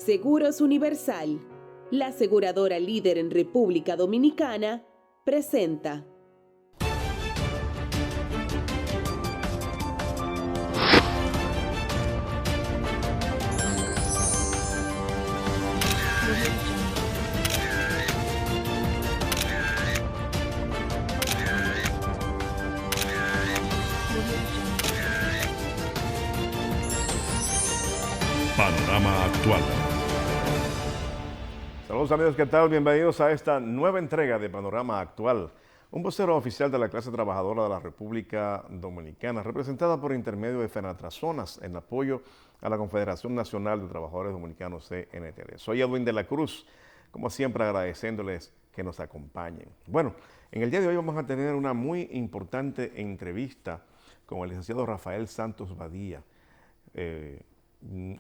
Seguros Universal, la aseguradora líder en República Dominicana, presenta. Panorama Actual. Saludos amigos, ¿qué tal? Bienvenidos a esta nueva entrega de Panorama Actual. Un vocero oficial de la clase trabajadora de la República Dominicana, representada por intermedio de Fenatrazonas en apoyo a la Confederación Nacional de Trabajadores Dominicanos, CNTD. Soy Edwin de la Cruz, como siempre agradeciéndoles que nos acompañen. Bueno, en el día de hoy vamos a tener una muy importante entrevista con el licenciado Rafael Santos Badía,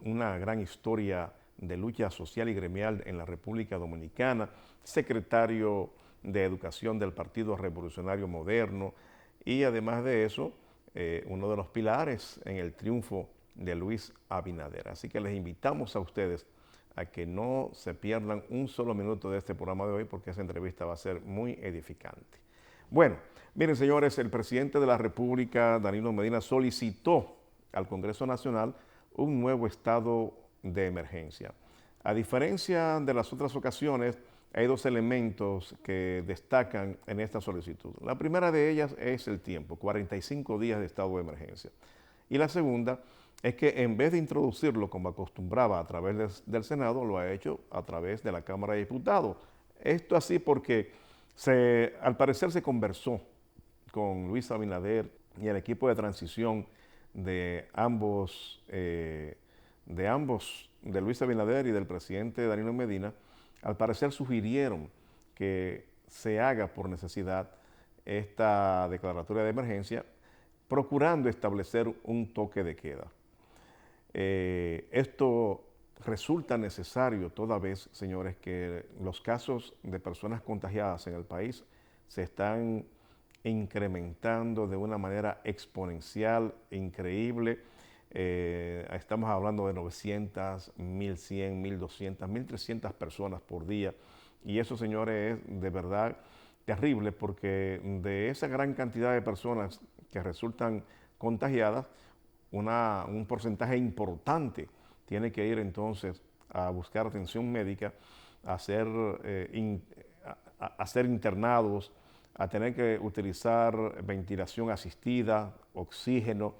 una gran historia de lucha social y gremial en la República Dominicana, secretario de Educación del Partido Revolucionario Moderno y además de eso, uno de los pilares en el triunfo de Luis Abinader. Así que les invitamos a ustedes a que no se pierdan un solo minuto de este programa de hoy porque esa entrevista va a ser muy edificante. Bueno, miren señores, el presidente de la República, Danilo Medina, solicitó al Congreso Nacional un nuevo estado de emergencia. A diferencia de las otras ocasiones, hay dos elementos que destacan en esta solicitud. La primera de ellas es el tiempo, 45 días de estado de emergencia. Y la segunda es que en vez de introducirlo como acostumbraba a través del Senado, lo ha hecho a través de la Cámara de Diputados. Esto así porque al parecer se conversó con Luis Abinader y el equipo de transición de Luis Abinader y del presidente Danilo Medina, al parecer sugirieron que se haga por necesidad esta declaratoria de emergencia, procurando establecer un toque de queda. Esto resulta necesario toda vez, señores, que los casos de personas contagiadas en el país se están incrementando de una manera exponencial, increíble. Estamos hablando de 900, 1100, 1200, 1300 personas por día. Y eso, señores, es de verdad terrible porque de esa gran cantidad de personas que resultan contagiadas, un porcentaje importante tiene que ir entonces a buscar atención médica, a ser internados, a tener que utilizar ventilación asistida, oxígeno,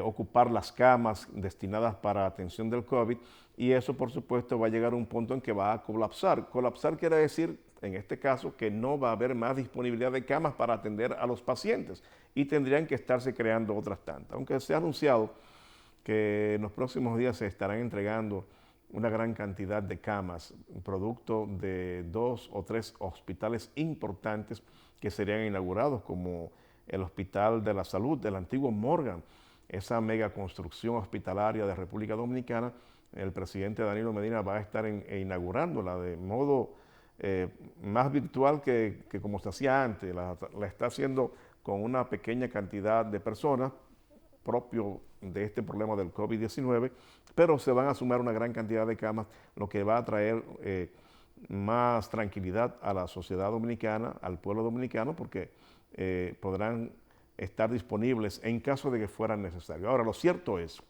ocupar las camas destinadas para atención del COVID, y eso por supuesto va a llegar a un punto en que va a colapsar. Colapsar quiere decir, en este caso, que no va a haber más disponibilidad de camas para atender a los pacientes y tendrían que estarse creando otras tantas. Aunque se ha anunciado que en los próximos días se estarán entregando una gran cantidad de camas, producto de 2 o 3 hospitales importantes que serían inaugurados, como el Hospital de la Salud del antiguo Morgan, esa mega construcción hospitalaria de República Dominicana. El presidente Danilo Medina va a estar inaugurándola de modo más virtual que como se hacía antes. La está haciendo con una pequeña cantidad de personas, propio de este problema del COVID-19, pero se van a sumar una gran cantidad de camas, lo que va a traer más tranquilidad a la sociedad dominicana, al pueblo dominicano, porque podrán estar disponibles en caso de que fueran necesarios. Ahora, lo cierto es,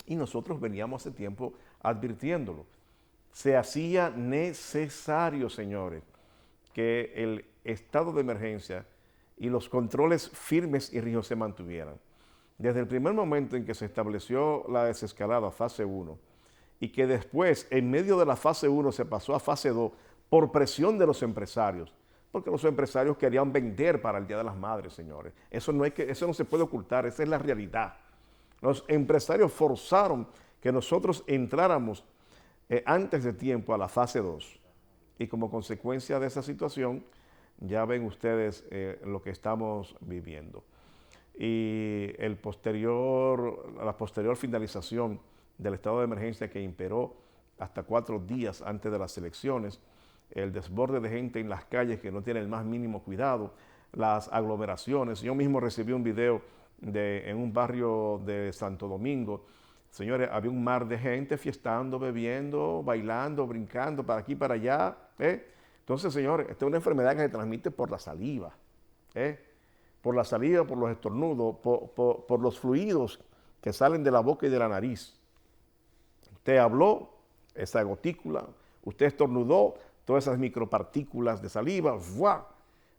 y nosotros veníamos hace tiempo advirtiéndolo, se hacía necesario, señores, que el estado de emergencia y los controles firmes y rígidos se mantuvieran. Desde el primer momento en que se estableció la desescalada fase 1 y que después, en medio de la fase 1, se pasó a fase 2 por presión de los empresarios, porque los empresarios querían vender para el Día de las Madres, señores. Eso no se puede ocultar, esa es la realidad. Los empresarios forzaron que nosotros entráramos antes de tiempo a la fase 2. Y como consecuencia de esa situación, ya ven ustedes lo que estamos viviendo. Y la posterior finalización del estado de emergencia que imperó hasta 4 días antes de las elecciones, el desborde de gente en las calles que no tiene el más mínimo cuidado, las aglomeraciones. Yo mismo recibí un video en un barrio de Santo Domingo, Señores, había un mar de gente fiestando, bebiendo, bailando, brincando, para aquí, para allá. Entonces, señores, esta es una enfermedad que se transmite por la saliva. Por la saliva, por los estornudos, por los fluidos que salen de la boca y de la nariz. Usted habló, esa gotícula, usted estornudó, todas esas micropartículas de saliva, ¡fua!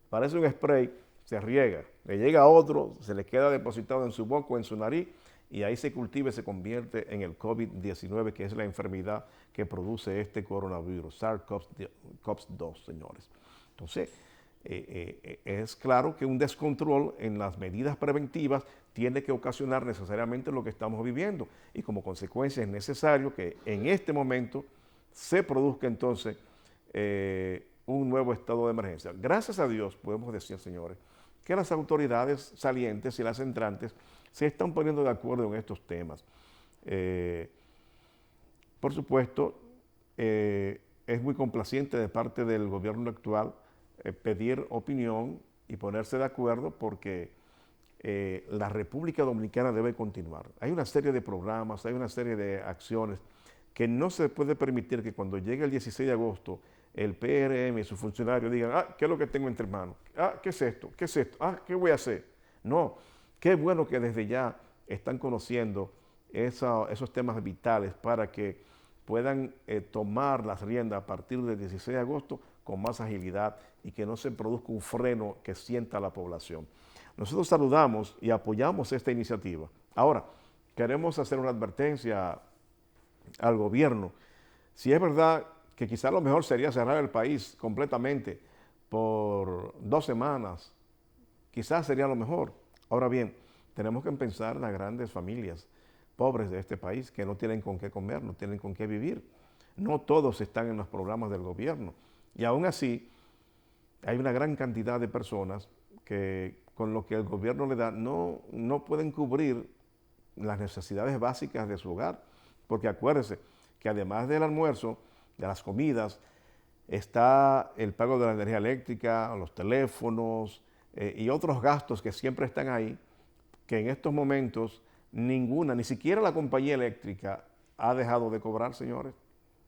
Parece un spray, se riega, le llega a otro, se le queda depositado en su boca o en su nariz, y ahí se cultiva y se convierte en el COVID-19, que es la enfermedad que produce este coronavirus, SARS-CoV-2, señores. Entonces, es claro que un descontrol en las medidas preventivas tiene que ocasionar necesariamente lo que estamos viviendo, y como consecuencia es necesario que en este momento se produzca entonces un nuevo estado de emergencia. Gracias a Dios podemos decir, señores, que las autoridades salientes y las entrantes se están poniendo de acuerdo en estos temas. Por supuesto, es muy complaciente de parte del gobierno actual pedir opinión y ponerse de acuerdo, porque la República Dominicana debe continuar. Hay una serie de programas, hay una serie de acciones que no se puede permitir que cuando llegue el 16 de agosto el PRM y sus funcionarios digan, ¿qué es lo que tengo entre manos? ¿Qué es esto? ¿Qué es esto? ¿Qué voy a hacer? No, qué bueno que desde ya están conociendo esos temas vitales para que puedan tomar las riendas a partir del 16 de agosto con más agilidad y que no se produzca un freno que sienta a la población. Nosotros saludamos y apoyamos esta iniciativa. Ahora, queremos hacer una advertencia al gobierno. Si es verdad que quizás lo mejor sería cerrar el país completamente por 2 semanas, quizás sería lo mejor. Ahora bien, tenemos que pensar en las grandes familias pobres de este país que no tienen con qué comer, no tienen con qué vivir. No todos están en los programas del gobierno. Y aún así, hay una gran cantidad de personas que con lo que el gobierno le da no pueden cubrir las necesidades básicas de su hogar. Porque acuérdense que además del almuerzo, de las comidas, está el pago de la energía eléctrica, los teléfonos y otros gastos que siempre están ahí, que en estos momentos ni siquiera la compañía eléctrica ha dejado de cobrar, señores.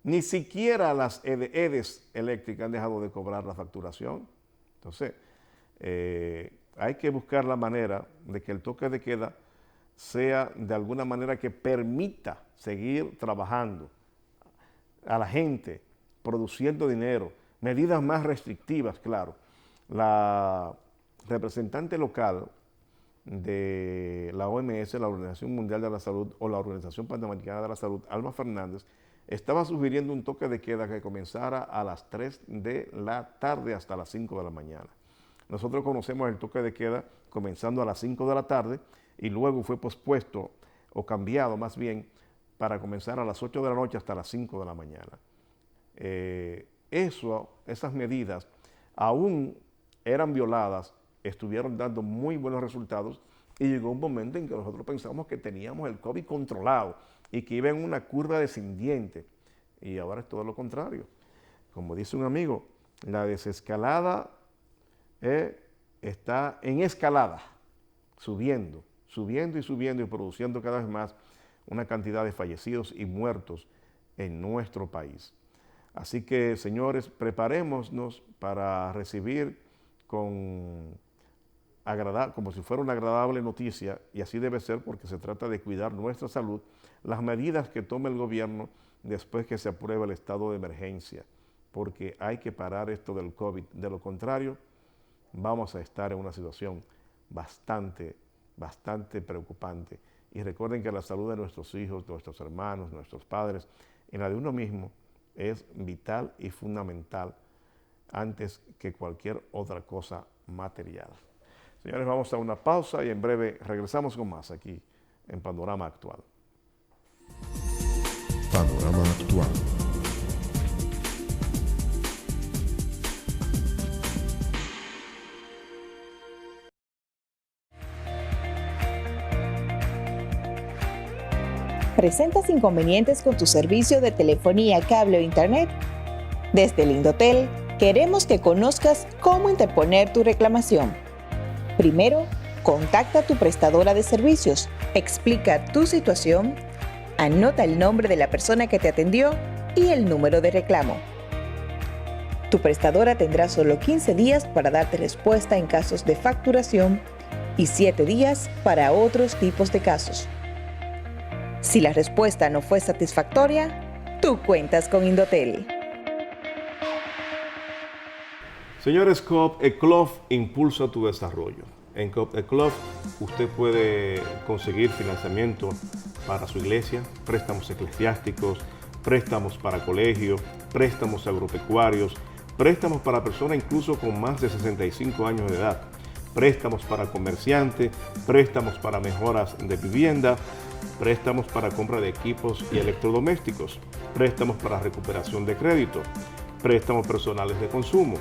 Ni siquiera las EDES eléctricas han dejado de cobrar la facturación. Entonces, hay que buscar la manera de que el toque de queda sea de alguna manera que permita seguir trabajando a la gente, produciendo dinero, medidas más restrictivas, claro. La representante local de la OMS, la Organización Mundial de la Salud, o la Organización Panamericana de la Salud, Alma Fernández, estaba sugiriendo un toque de queda que comenzara a las 3 de la tarde hasta las 5 de la mañana. Nosotros conocemos el toque de queda comenzando a las 5 de la tarde y luego fue pospuesto o cambiado más bien para comenzar a las 8 de la noche hasta las 5 de la mañana. Esas medidas aún eran violadas, estuvieron dando muy buenos resultados y llegó un momento en que nosotros pensamos que teníamos el COVID controlado y que iba en una curva descendiente, y ahora es todo lo contrario. Como dice un amigo, la desescalada está en escalada, subiendo y produciendo cada vez más una cantidad de fallecidos y muertos en nuestro país. Así que, señores, preparémonos para recibir como si fuera una agradable noticia, y así debe ser porque se trata de cuidar nuestra salud, las medidas que tome el gobierno después que se apruebe el estado de emergencia, porque hay que parar esto del COVID. De lo contrario, vamos a estar en una situación bastante preocupante. Y recuerden que la salud de nuestros hijos, de nuestros hermanos, nuestros padres, en la de uno mismo, es vital y fundamental antes que cualquier otra cosa material. Señores, vamos a una pausa y en breve regresamos con más aquí en Panorama Actual. Panorama Actual. ¿Presentas inconvenientes con tu servicio de telefonía, cable o internet? Desde el Indotel, queremos que conozcas cómo interponer tu reclamación. Primero, contacta a tu prestadora de servicios, explica tu situación Anota el nombre de la persona que te atendió y el número de reclamo. Tu prestadora tendrá solo 15 días para darte respuesta en casos de facturación y 7 días para otros tipos de casos. Si la respuesta no fue satisfactoria, tú cuentas con Indotel. Señores, Coop Eclof impulsa tu desarrollo. En Coop Eclof usted puede conseguir financiamiento para su iglesia, préstamos eclesiásticos, préstamos para colegios, préstamos agropecuarios, préstamos para personas incluso con más de 65 años de edad, préstamos para comerciantes, préstamos para mejoras de vivienda, préstamos para compra de equipos y electrodomésticos, préstamos para recuperación de crédito, préstamos personales de consumo,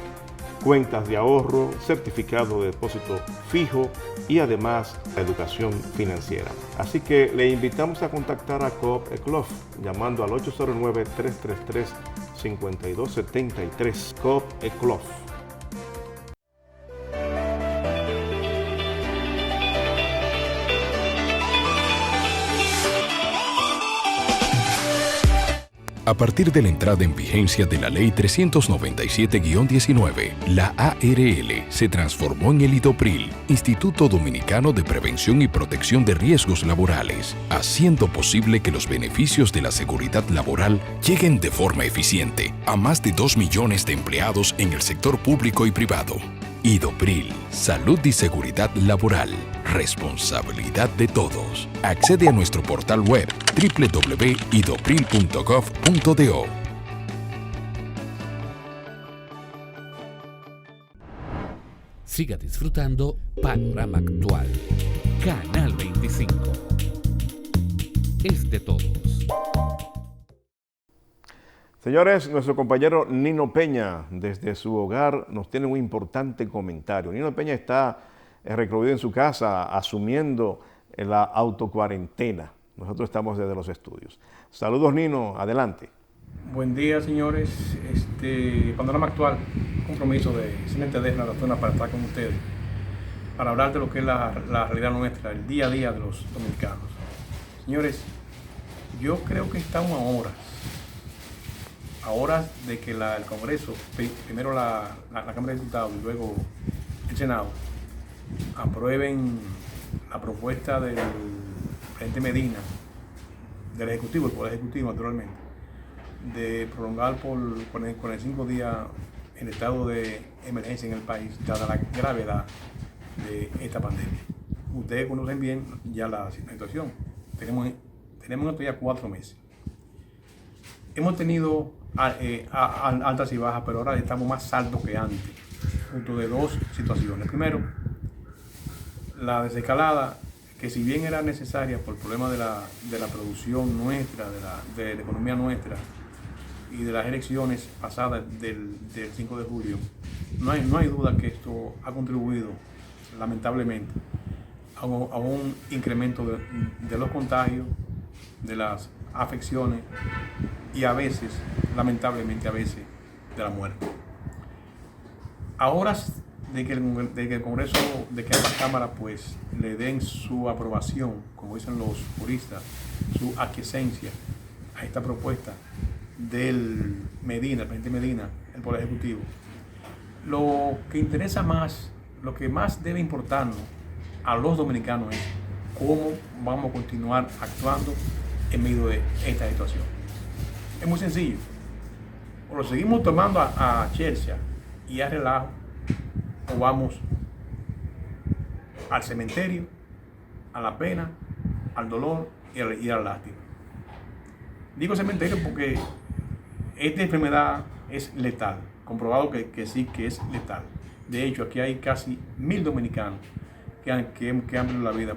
cuentas de ahorro, certificado de depósito fijo y además educación financiera. Así que le invitamos a contactar a Coop Eclof llamando al 809-333-5273. Coop Eclof. A partir de la entrada en vigencia de la Ley 397-19, la ARL se transformó en el IDOPRIL, Instituto Dominicano de Prevención y Protección de Riesgos Laborales, haciendo posible que los beneficios de la seguridad laboral lleguen de forma eficiente a más de 2 millones de empleados en el sector público y privado. IDOPRIL, Salud y Seguridad Laboral, responsabilidad de todos. Accede a nuestro portal web www.idopril.gov.do. Siga disfrutando Panorama Actual. Canal 25. Es de todos. Señores, nuestro compañero Nino Peña, desde su hogar, nos tiene un importante comentario. Nino Peña está recluido en su casa, asumiendo la autocuarentena. Nosotros estamos desde los estudios. Saludos, Nino, adelante. Buen día, señores. Panorama Actual, compromiso de Cine de la zona para estar con ustedes, para hablar de lo que es la realidad nuestra, el día a día de los dominicanos. Señores, yo creo que estamos a horas de que el Congreso, primero la Cámara de Diputados y luego el Senado, aprueben la propuesta del presidente Medina, del Ejecutivo, el Poder Ejecutivo naturalmente, de prolongar por 45 días el estado de emergencia en el país, dada la gravedad de esta pandemia. Ustedes conocen bien ya la situación. Tenemos esto ya 4 meses. Hemos tenido altas y bajas, pero ahora estamos más altos que antes, junto de 2 situaciones. Primero, la desescalada, que si bien era necesaria por el problema de la producción nuestra, de la economía nuestra y de las elecciones pasadas del 5 de julio, no hay duda que esto ha contribuido lamentablemente a un incremento de los contagios, de las afecciones y a veces, lamentablemente de la muerte. A horas de que el Congreso, de que ambas cámaras pues le den su aprobación, como dicen los juristas, su aquiescencia a esta propuesta del presidente Medina, el Poder Ejecutivo. Lo que interesa más, lo que más debe importarnos a los dominicanos es cómo vamos a continuar actuando en medio de esta situación. Es muy sencillo. O lo seguimos tomando a chercha y a relajo, o vamos al cementerio, a la pena, al dolor y a la lástima. Digo cementerio porque esta enfermedad es letal, comprobado que sí que es letal. De hecho, aquí hay casi 1000 dominicanos que han perdido la vida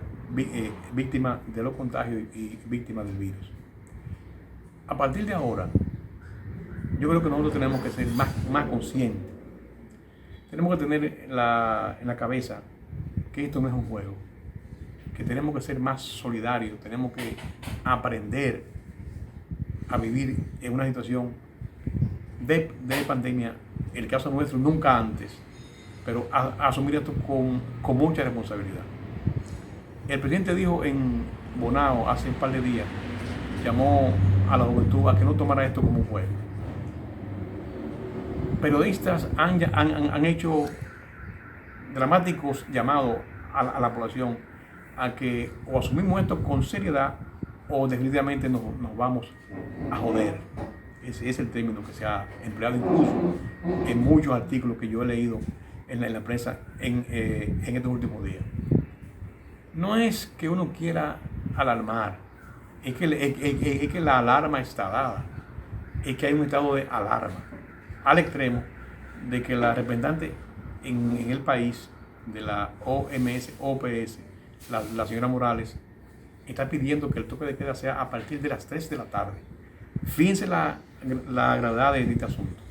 víctimas de los contagios y víctimas del virus. A partir de ahora, yo creo que nosotros tenemos que ser más conscientes. Tenemos que tener en la cabeza que esto no es un juego, que tenemos que ser más solidarios, tenemos que aprender a vivir en una situación de pandemia, el caso nuestro nunca antes, pero a asumir esto con mucha responsabilidad. El presidente dijo en Bonao hace un par de días llamó a la juventud a que no tomara esto como un juego. Periodistas han hecho dramáticos llamados a la población a que o asumimos esto con seriedad o definitivamente nos vamos a joder. Ese es el término que se ha empleado incluso en muchos artículos que yo he leído en la prensa en estos últimos días. No es que uno quiera alarmar, es que la alarma está dada, es que hay un estado de alarma, al extremo de que la representante en el país de la OPS, la señora Morales, está pidiendo que el toque de queda sea a partir de las 3 de la tarde. Fíjense la gravedad de este asunto.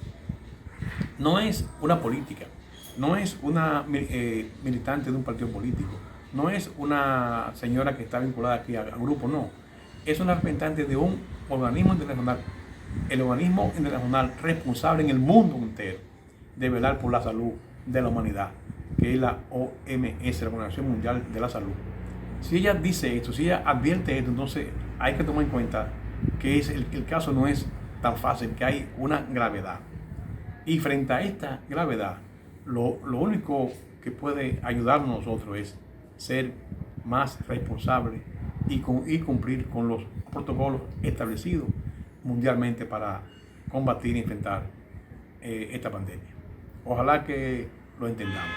No es una política, no es una militante de un partido político, no es una señora que está vinculada aquí al grupo, no. Es una representante de un organismo internacional, el organismo internacional responsable en el mundo entero de velar por la salud de la humanidad, que es la OMS, la Organización Mundial de la Salud. Si ella dice esto, si ella advierte esto, entonces hay que tomar en cuenta que el caso no es tan fácil, que hay una gravedad. Y frente a esta gravedad, lo único que puede ayudarnos nosotros es ser más responsables y cumplir con los protocolos establecidos mundialmente para combatir y enfrentar esta pandemia. Ojalá que lo entendamos.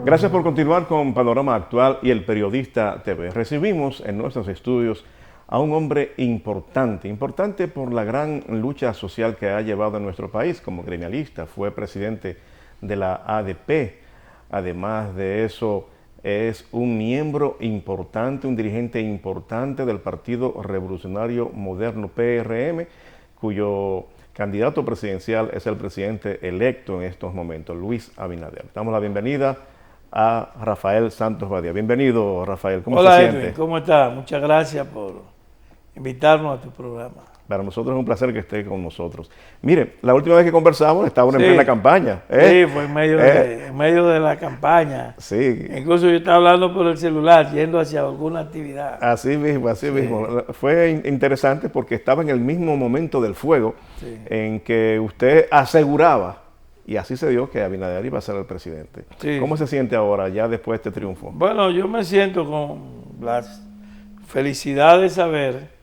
Gracias por continuar con Panorama Actual y El Periodista TV. Recibimos en nuestros estudios a un hombre importante por la gran lucha social que ha llevado a nuestro país como gremialista. Fue presidente de la ADP. Además de eso, es un miembro importante, un dirigente importante del Partido Revolucionario Moderno PRM, cuyo candidato presidencial es el presidente electo en estos momentos, Luis Abinader. Damos la bienvenida a Rafael Santos Badía. Bienvenido, Rafael. ¿Cómo se siente? Edwin, ¿cómo está? Muchas gracias por invitarnos a tu programa. Para nosotros es un placer que esté con nosotros. Mire, la última vez que conversamos estaba en plena campaña. Sí, fue en medio de la campaña. Sí. Incluso yo estaba hablando por el celular, yendo hacia alguna actividad. Así mismo. Fue interesante porque estaba en el mismo momento del fuego en que usted aseguraba, y así se dio, que Abinader iba a ser el presidente. Sí. ¿Cómo se siente ahora, ya después de este triunfo? Bueno, yo me siento con la felicidad de saber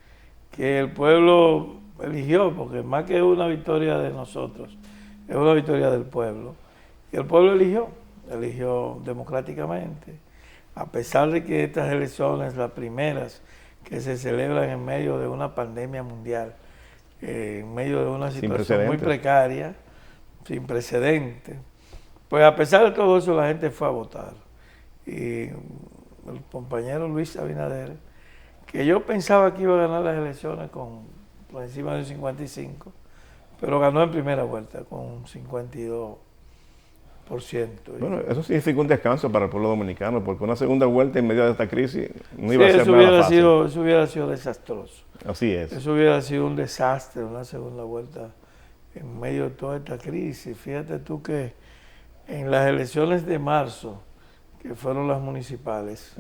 que el pueblo eligió, porque más que una victoria de nosotros, es una victoria del pueblo. Y el pueblo eligió democráticamente, a pesar de que estas elecciones, las primeras que se celebran en medio de una pandemia mundial, en medio de una situación muy precaria, sin precedentes, pues a pesar de todo eso la gente fue a votar. Y el compañero Luis Abinader, que yo pensaba que iba a ganar las elecciones por encima del 55, pero ganó en primera vuelta con un 52%. Bueno, eso significa un descanso para el pueblo dominicano, porque una segunda vuelta en medio de esta crisis no iba a ser nada fácil. Eso hubiera sido desastroso. Así es. Eso hubiera sido un desastre, una segunda vuelta en medio de toda esta crisis. Fíjate tú que en las elecciones de marzo, que fueron las municipales,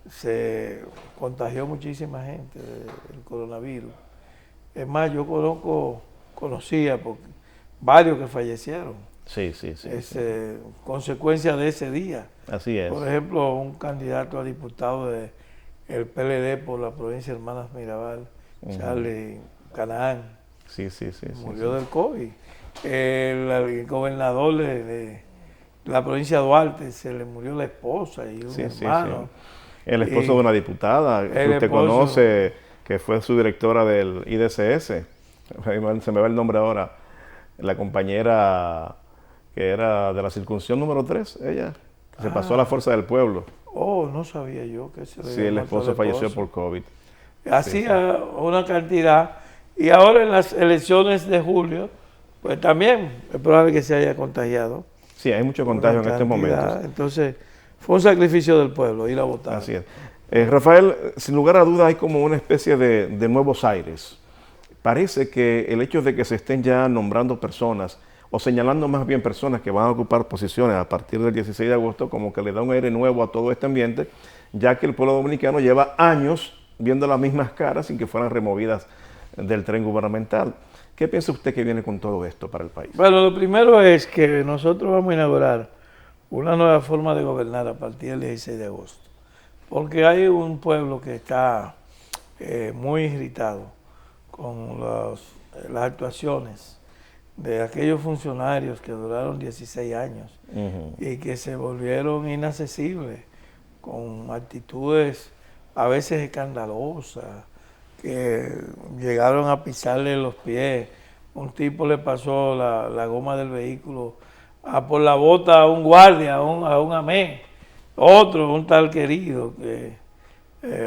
se contagió muchísima gente del coronavirus. Es más, yo conocía varios que fallecieron. Sí. Consecuencia de ese día. Así es. Por ejemplo, un candidato a diputado del PLD por la provincia de Hermanas Mirabal, Charlie Canaán, murió del COVID. El gobernador de la provincia de Duarte, se le murió la esposa y un hermano. El esposo de una diputada que usted conoce, que fue su directora del IDCS, se me va el nombre ahora, la compañera que era de la circuncisión número 3, ella, que se pasó a la Fuerza del Pueblo. Oh, no sabía yo que se le Sí, el esposo falleció por COVID. Hacía una cantidad, Y ahora en las elecciones de julio, pues también es probable que se haya contagiado. Sí, hay mucho contagio en estos momentos. Entonces, fue un sacrificio del pueblo ir a votar. Así es. Rafael, sin lugar a duda hay como una especie de nuevos aires. Parece que el hecho de que se estén ya nombrando personas, o señalando más bien personas que van a ocupar posiciones a partir del 16 de agosto, como que le da un aire nuevo a todo este ambiente, ya que el pueblo dominicano lleva años viendo las mismas caras sin que fueran removidas del tren gubernamental. ¿Qué piensa usted que viene con todo esto para el país? Bueno, lo primero es que nosotros vamos a inaugurar una nueva forma de gobernar a partir del 16 de agosto, porque hay un pueblo que está muy irritado con las actuaciones de aquellos funcionarios que duraron 16 años y que se volvieron inaccesibles con actitudes a veces escandalosas, que llegaron a pisarle los pies. Un tipo le pasó la goma del vehículo por la bota a un guardia, a un amén. Otro, un tal querido, que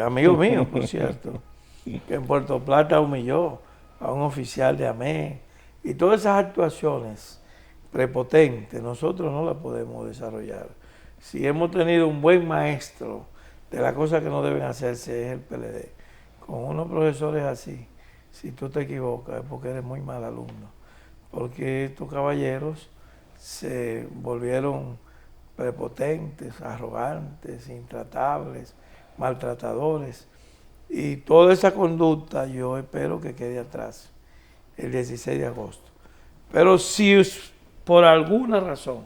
amigo mío, por cierto, que en Puerto Plata humilló a un oficial de amén. Y todas esas actuaciones prepotentes, nosotros no las podemos desarrollar. Si hemos tenido un buen maestro de las cosas que no deben hacerse, es el PLD. Con unos profesores así, si tú te equivocas es porque eres muy mal alumno. Porque estos caballeros se volvieron prepotentes, arrogantes, intratables, maltratadores. Y toda esa conducta yo espero que quede atrás el 16 de agosto. Pero si por alguna razón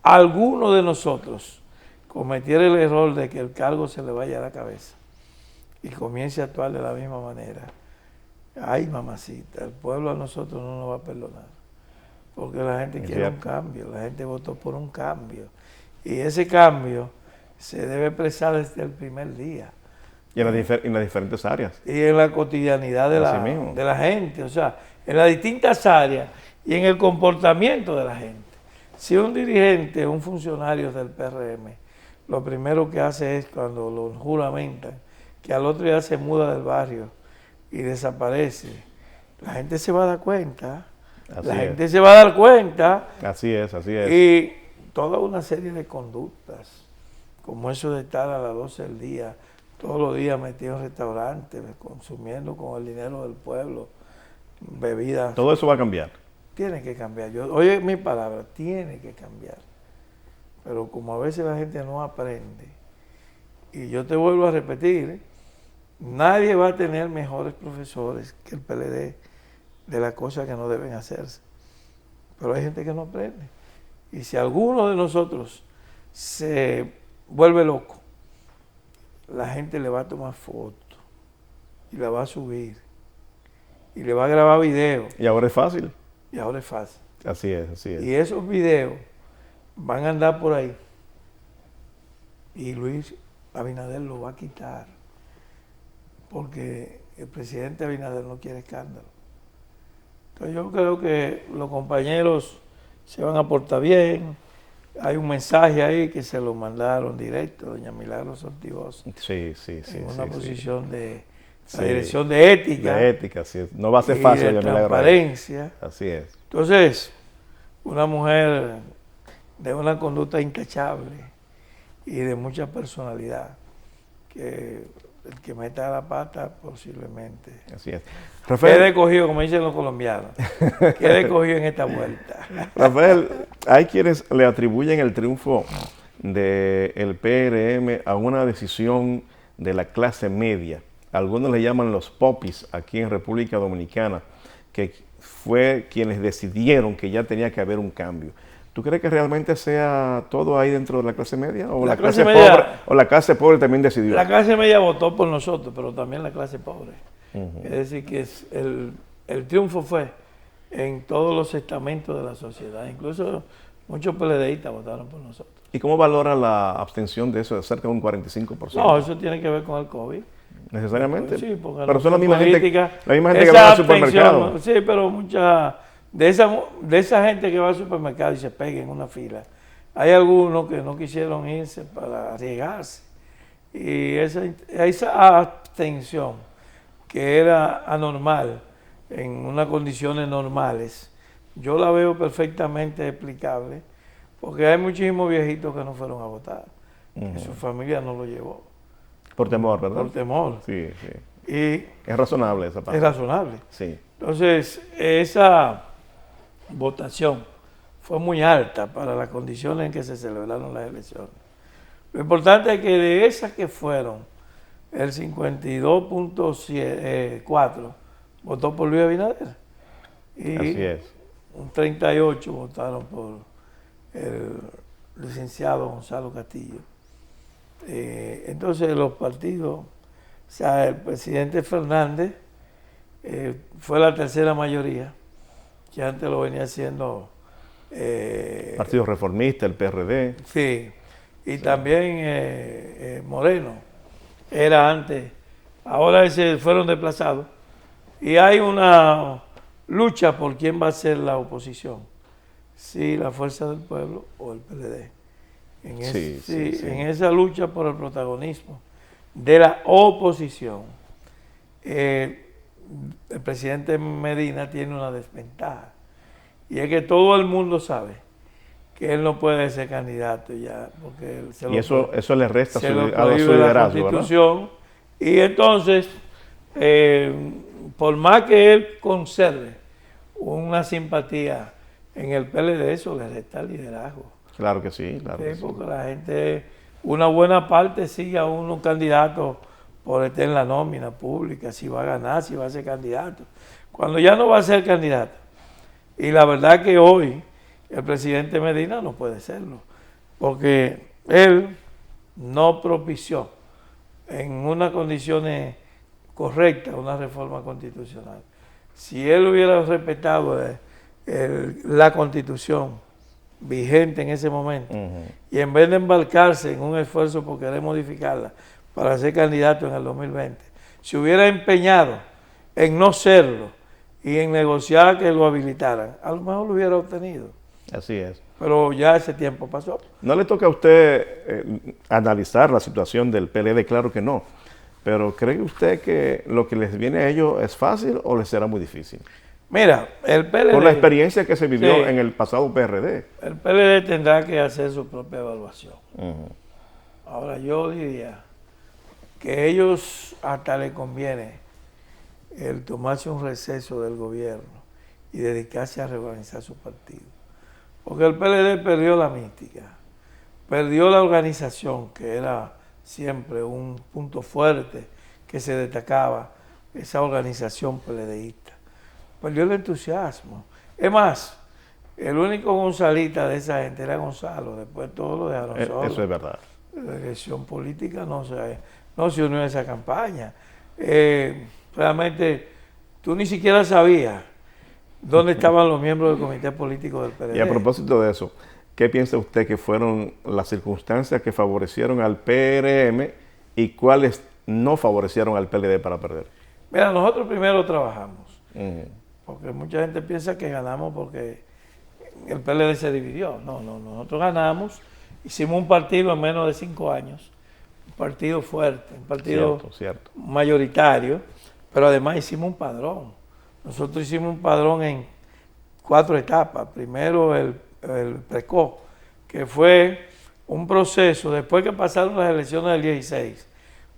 alguno de nosotros cometiera el error de que el cargo se le vaya a la cabeza y comience a actuar de la misma manera, ay mamacita, el pueblo a nosotros no nos va a perdonar, porque la gente quiere un cambio, la gente votó por un cambio, y ese cambio se debe expresar desde el primer día. Y en las diferentes áreas. Y en la cotidianidad de la gente, o sea, en las distintas áreas y en el comportamiento de la gente. Si un dirigente, un funcionario del PRM, lo primero que hace es cuando lo juramentan, que al otro día se muda del barrio y desaparece, la gente se va a dar cuenta. Gente se va a dar cuenta. Así es, así es. Y toda una serie de conductas, como eso de estar a las 12 del día, todos los días metido en restaurantes, consumiendo con el dinero del pueblo, bebidas. Todo eso va a cambiar. Tiene que cambiar. Oye mi palabra, tiene que cambiar. Pero como a veces la gente no aprende, y yo te vuelvo a repetir, nadie va a tener mejores profesores que el PLD de las cosas que no deben hacerse. Pero hay gente que no aprende. Y si alguno de nosotros se vuelve loco, la gente le va a tomar fotos y la va a subir y le va a grabar videos. Y ahora es fácil. Y ahora es fácil. Así es, así es. Y esos videos van a andar por ahí. Y Luis Abinader lo va a quitar. Porque el presidente Abinader no quiere escándalo. Entonces yo creo que los compañeros se van a portar bien. Hay un mensaje ahí que se lo mandaron directo, doña Milagros Ortigosa. Sí, sí, sí. En una posición de la Sí. dirección de ética. De ética, sí. No va a ser fácil, y de doña Milagros. transparencia. Así es. Entonces, una mujer de una conducta intachable y de mucha personalidad, que el que meta la pata posiblemente Así es. quede cogido, como dicen los colombianos, quede cogido en esta vuelta. Rafael, hay quienes le atribuyen el triunfo del PRM a una decisión de la clase media. Algunos le llaman los popis aquí en República Dominicana, que fue quienes decidieron que ya tenía que haber un cambio. ¿Tú crees que realmente sea todo ahí dentro de la clase media? ¿O la clase media, pobre, o la clase pobre también decidió? La clase media votó por nosotros, pero también la clase pobre. Es decir, que el triunfo fue en todos los estamentos de la sociedad. Incluso muchos PLDistas votaron por nosotros. ¿Y cómo valora la abstención de eso, de cerca de un 45%? No, eso tiene que ver con el COVID. ¿Necesariamente? Sí, porque pero son la misma gente que esa va al supermercado. Sí, pero mucha de esa gente que va al supermercado y se pega en una fila, hay algunos que no quisieron irse para arriesgarse. Y esa abstención, que era anormal, en unas condiciones normales, yo la veo perfectamente explicable, porque hay muchísimos viejitos que no fueron a votar, que su familia no lo llevó. Por temor, ¿verdad? Por temor. Sí, sí. Y es razonable esa parte. es razonable. Sí. Entonces, esa votación fue muy alta para las condiciones en que se celebraron las elecciones. Lo importante es que de esas que fueron, el 52.4 votó por Luis Abinader. Y así es. un 38 votaron por el licenciado Gonzalo Castillo. Entonces los partidos, o sea, el presidente Fernández fue la tercera mayoría, que antes lo venía haciendo Partido Reformista, el PRD. Sí, y también Moreno, era antes, ahora se fueron desplazados, y hay una lucha por quién va a ser la oposición, si la Fuerza del Pueblo o el PLD. En esa lucha por el protagonismo de la oposición, el presidente Medina tiene una desventaja, y es que todo el mundo sabe que él no puede ser candidato ya, porque él y eso le resta a su liderazgo, la Constitución, ¿verdad? Y entonces, por más que él conserve una simpatía en el PLD, eso le resta liderazgo. Claro que sí, claro. Sí, porque la gente, una buena parte sigue a unos candidatos por estar en la nómina pública, si va a ganar, si va a ser candidato. Cuando ya no va a ser candidato, y la verdad que hoy el presidente Medina no puede serlo, porque él no propició en unas condiciones correctas una reforma constitucional. Si él hubiera respetado la Constitución vigente en ese momento, y en vez de embarcarse en un esfuerzo por querer modificarla para ser candidato en el 2020, se hubiera empeñado en no serlo y en negociar que lo habilitaran, a lo mejor lo hubiera obtenido. Así es. Pero ya ese tiempo pasó. ¿No le toca a usted analizar la situación del PLD? Claro que no. Pero ¿cree usted que lo que les viene a ellos es fácil o les será muy difícil? Mira, el PLD... Por la experiencia que se vivió en el pasado PRD. El PLD tendrá que hacer su propia evaluación. Ahora, yo diría que a ellos hasta les conviene el tomarse un receso del gobierno y dedicarse a reorganizar su partido. Porque el PLD perdió la mística, perdió la organización, que era siempre un punto fuerte que se destacaba, esa organización PLDista. Perdió el entusiasmo. Es más, el único Gonzalita de esa gente era Gonzalo, después todo lo dejaron solo. Eso es verdad. La elección política no se unió a esa campaña. Realmente tú ni siquiera sabías dónde estaban los miembros del comité político del PLD. Y a propósito de eso, ¿qué piensa usted que fueron las circunstancias que favorecieron al PRM y cuáles no favorecieron al PLD para perder? Mira, nosotros primero trabajamos, porque mucha gente piensa que ganamos porque el PLD se dividió. No, nosotros ganamos, hicimos un partido en menos de 5 años, un partido fuerte, un partido mayoritario, pero además hicimos un padrón. Nosotros hicimos un padrón en 4 etapas. Primero el PRECO, que fue un proceso después que pasaron las elecciones del 16,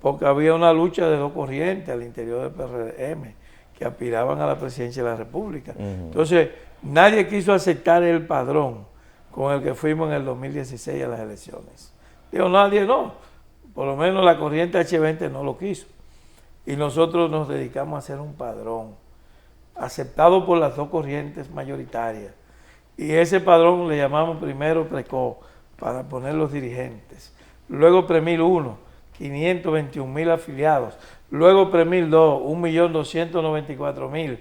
porque había una lucha de 2 corrientes al interior del PRM que aspiraban a la presidencia de la República. Entonces, nadie quiso aceptar el padrón con el que fuimos en el 2016 a las elecciones. Digo, nadie no, por lo menos la corriente H20 no lo quiso. Y nosotros nos dedicamos a hacer un padrón aceptado por las 2 corrientes mayoritarias. Y ese padrón le llamamos primero PRECO, para poner los dirigentes. Luego PREMIL 1, 521,000 afiliados. Luego PREMIL 2, 1.294.000.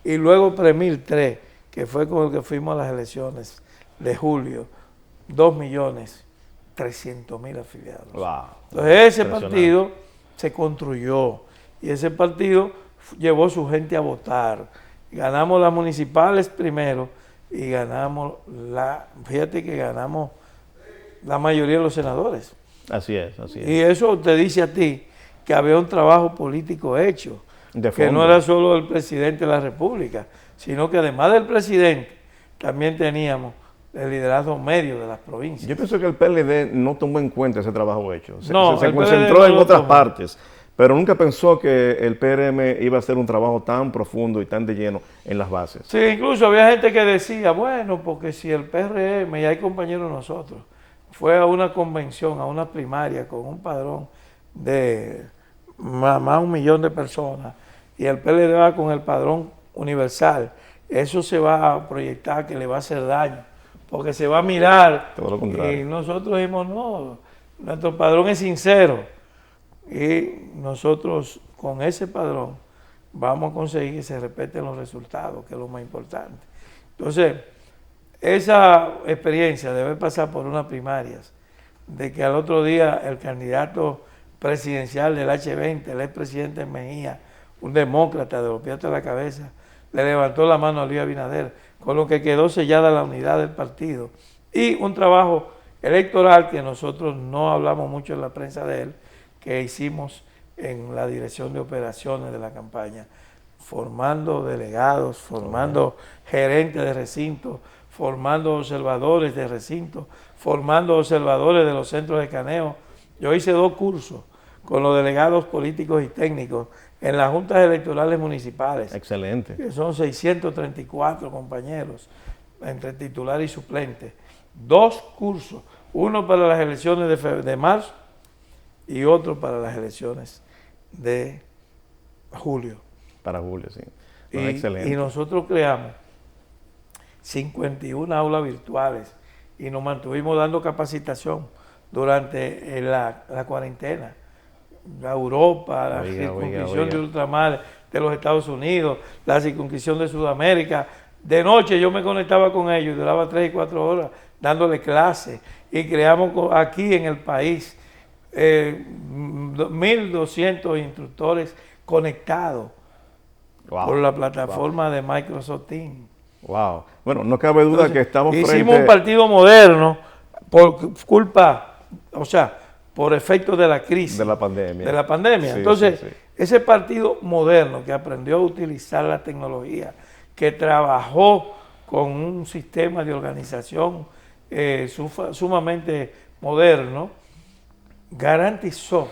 Y luego PREMIL 3, que fue con el que fuimos a las elecciones de julio, 2.300.000 afiliados. Wow. Entonces ese partido se construyó y ese partido llevó su gente a votar. Ganamos las municipales primero y ganamos fíjate que ganamos la mayoría de los senadores. Así es, así es. Y eso te dice a ti que había un trabajo político hecho. De que no fondo. era solo el presidente de la República, sino que además del presidente, también teníamos el liderazgo medio de las provincias. Yo pienso que el PLD no tomó en cuenta ese trabajo hecho. No, Se el PLD concentró no en lo otras tomó. partes, pero nunca pensó que el PRM iba a hacer un trabajo tan profundo y tan de lleno en las bases. Sí, incluso había gente que decía, bueno, porque si el PRM, y hay compañeros de nosotros, fue a una convención, a una primaria con un padrón de más de 1 millón de personas, y el PLD va con el padrón universal, eso se va a proyectar que le va a hacer daño, porque se va a mirar. Todo lo contrario. Y nosotros dijimos, no, nuestro padrón es sincero, y nosotros con ese padrón vamos a conseguir que se respeten los resultados, que es lo más importante. Entonces, esa experiencia de haber pasado por unas primarias, de que al otro día el candidato presidencial del H20, el expresidente Mejía, un demócrata de los pies a la cabeza, le levantó la mano a Luis Abinader, con lo que quedó sellada la unidad del partido. Y un trabajo electoral que nosotros no hablamos mucho en la prensa de él, que hicimos en la dirección de operaciones de la campaña, formando delegados, formando gerentes de recinto, formando observadores de recinto, formando observadores de los centros de escaneo. Yo hice 2 cursos con los delegados políticos y técnicos en las juntas electorales municipales, Excelente. que son 634 compañeros, entre titular y suplente. 2 cursos, uno para las elecciones de marzo y otro para las elecciones de julio. Para Julio, sí. No, Y excelente. nosotros creamos 51 aulas virtuales y nos mantuvimos dando capacitación durante la cuarentena. La Europa, la circunscripción de ultramar de los Estados Unidos, la circunscripción de Sudamérica. De noche yo me conectaba con ellos y duraba 3 y 4 horas dándole clases. Y creamos aquí en el país 1.200 instructores conectados por la plataforma de Microsoft Teams. Wow. Bueno, no cabe duda Entonces, que estamos hicimos un partido moderno por culpa, o sea, por efecto de la crisis. de la pandemia. De la pandemia. Sí, Entonces, sí, sí. ese partido moderno que aprendió a utilizar la tecnología, que trabajó con un sistema de organización sumamente moderno, garantizó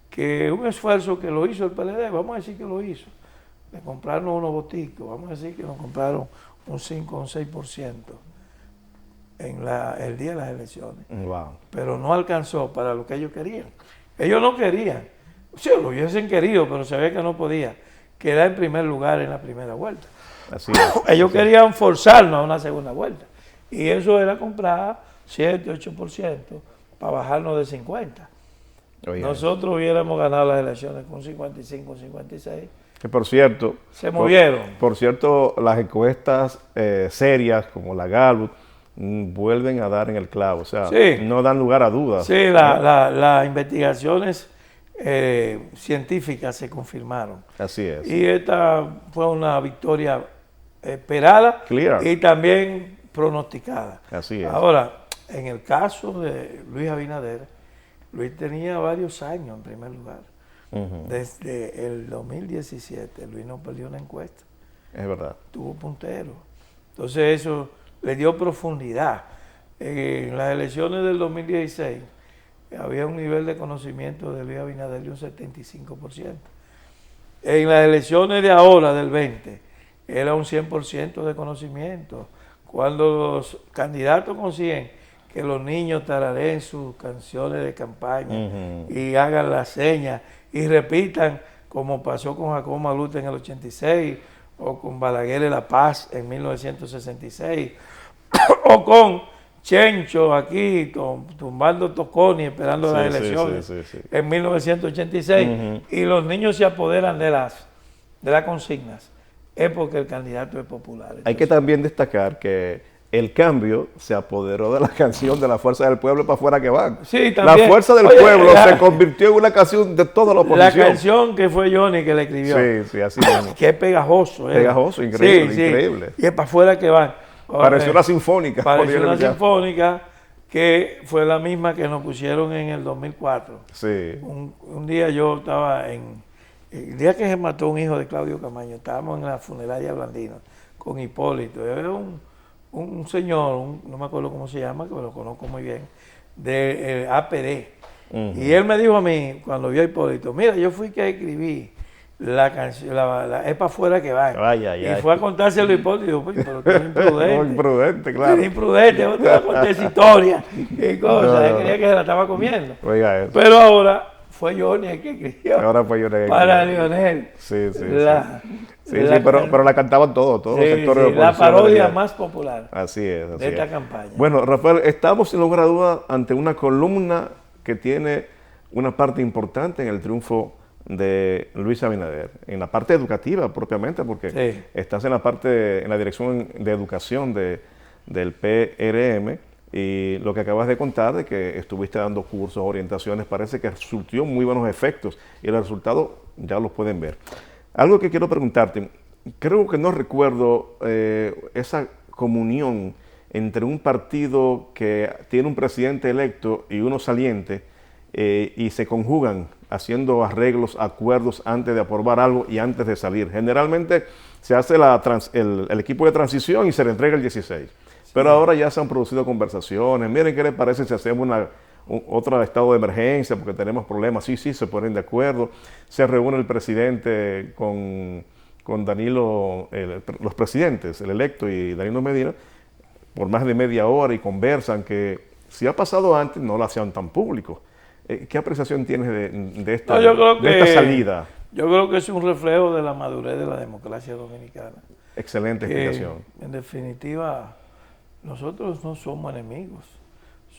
que un esfuerzo que lo hizo el PLD, vamos a decir que lo hizo, de comprarnos unos boticos, vamos a decir que nos compraron un 5 o un 6% en el día de las elecciones. Wow. Pero no alcanzó para lo que ellos querían. Ellos no querían, sí, lo hubiesen querido, pero se ve que no podía quedar en primer lugar en la primera vuelta. Así es. Ellos querían forzarnos a una segunda vuelta. Y eso era comprar 7, 8% para bajarnos de 50. Oye, Nosotros hubiéramos ganado las elecciones con 55, 56. que por cierto, Se movieron. Por cierto, las encuestas serias como la Gallup vuelven a dar en el clavo, o sea, Sí. no dan lugar a dudas. Sí, las investigaciones científicas se confirmaron. Así es. Y esta fue una victoria esperada Clear. y también pronosticada. Así es. Ahora, en el caso de Luis Abinader, Luis tenía varios años en primer lugar. Ujú. Desde el 2017, Luis no perdió una encuesta, Es verdad. tuvo puntero. Entonces eso le dio profundidad. En las elecciones del 2016 había un nivel de conocimiento de Luis Abinader de un 75%. En las elecciones de ahora, del 20, era un 100% de conocimiento. Cuando los candidatos consiguen que los niños tarareen sus canciones de campaña Ujú. y hagan las señas y repitan, como pasó con Jacobo Malute en el 86, o con Balaguer de La Paz en 1966, o con Chencho aquí tumbando Toconi esperando Sí, las sí, elecciones sí, sí, sí. en 1986, Ujú. y los niños se apoderan de las consignas, es porque el candidato es popular. Hay que también destacar que el cambio se apoderó de la canción de la fuerza del pueblo para afuera que van. Sí, La también. fuerza del Oye, pueblo la- se convirtió en una canción de toda la La oposición. canción que fue Johnny que le escribió, Sí, sí, así mismo. que es pegajoso. ¿eh? Pegajoso, increíble, Sí, sí. increíble. Y es para afuera que van. Pareció una sinfónica. Pareció cuando yo una la escuchaba. sinfónica que fue la misma que nos pusieron en el 2004. Sí. Un día yo estaba en El día que se mató un hijo de Claudio Camaño, estábamos en la funeraria Blandino con Hipólito. Era un señor, no me acuerdo cómo se llama, que lo conozco muy bien, de APD. Y él me dijo a mí, cuando vio a Hipólito, mira, yo fui que escribí la canción, es para afuera que va. Y fue a contárselo a Hipólito y dijo, pues, pero tú eres imprudente. Muy imprudente, claro. Eres imprudente, no te vas a contar esa historia y cosas. Él creía que se la estaba comiendo. Oiga eso. Pero ahora fue Johnny el que escribió. Ahora fue Johnny para Leonel. Sí. Pero la cantaban todos los sectores de oposición. La parodia más popular. Así es. De esta campaña. Bueno, Rafael, estamos sin lugar a dudas ante una columna que tiene una parte importante en el triunfo de Luis Abinader, en la parte educativa propiamente, porque estás en la dirección de educación del PRM, y lo que acabas de contar de que estuviste dando cursos, orientaciones, parece que surtió muy buenos efectos y el resultado ya lo pueden ver. Algo que quiero preguntarte, creo que no recuerdo esa comunión entre un partido que tiene un presidente electo y uno saliente, y se conjugan haciendo arreglos, acuerdos antes de aprobar algo y antes de salir. Generalmente se hace el equipo de transición y se le entrega el 16. Pero ahora ya se han producido conversaciones. Miren, ¿qué les parece si hacemos otro estado de emergencia porque tenemos problemas? Sí, se ponen de acuerdo. Se reúne el presidente con Danilo, los presidentes, el electo y Danilo Medina, por más de media hora y conversan, que si ha pasado antes no lo hacían tan público. ¿Qué apreciación tienes de esta salida? Yo creo que es un reflejo de la madurez de la democracia dominicana. Excelente explicación. En definitiva, nosotros no somos enemigos,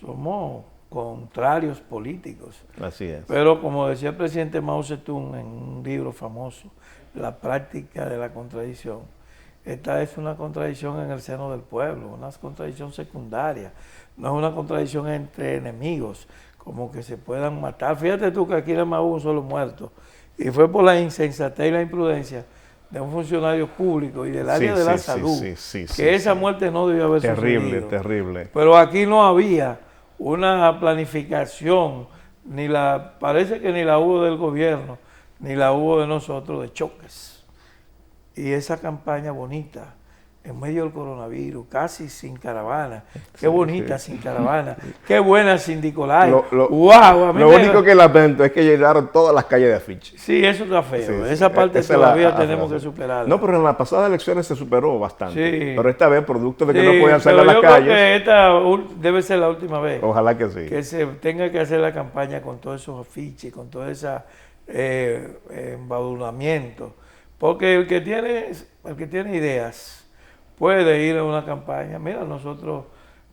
somos contrarios políticos. Así es. Pero como decía el presidente Mao Zedong en un libro famoso, La práctica de la contradicción, esta es una contradicción en el seno del pueblo, una contradicción secundaria, no es una contradicción entre enemigos, como que se puedan matar. Fíjate tú que aquí nada más hubo un solo muerto, y fue por la insensatez y la imprudencia de un funcionario público y del área de la salud, que esa muerte no debió haber sucedido. Terrible. Pero aquí no había una planificación, parece que ni la hubo del gobierno, ni la hubo de nosotros, de choques. Y esa campaña bonita, en medio del coronavirus, casi sin caravana. Qué bonita sin caravana. Qué buena sin Nicolai. Wow, lo único que lamento es que llenaron todas las calles de afiches. Sí, eso está feo. Esa parte todavía tenemos que superarla. No, pero en las pasadas elecciones se superó bastante. Sí. Pero esta vez, producto de que no podían salir a las calles. Yo creo que esta debe ser la última vez. Ojalá que sí. Que se tenga que hacer la campaña con todos esos afiches, con todo ese embadurnamiento. Porque el que tiene ideas puede ir a una campaña. Mira, nosotros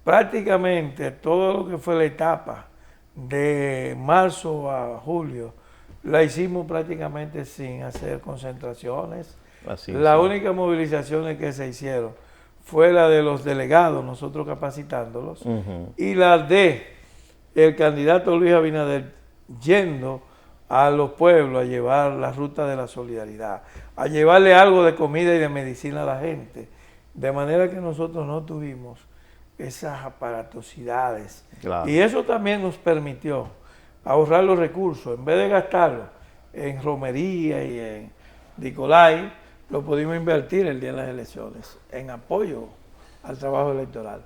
prácticamente todo lo que fue la etapa de marzo a julio la hicimos prácticamente sin hacer concentraciones. Las únicas movilizaciones que se hicieron fue la de los delegados, nosotros capacitándolos, y la de el candidato Luis Abinader yendo a los pueblos a llevar la ruta de la solidaridad, a llevarle algo de comida y de medicina a la gente. De manera que nosotros no tuvimos esas aparatosidades. Claro. Y eso también nos permitió ahorrar los recursos. En vez de gastarlos en romería y en Nicolai, lo pudimos invertir el día de las elecciones, en apoyo al trabajo electoral.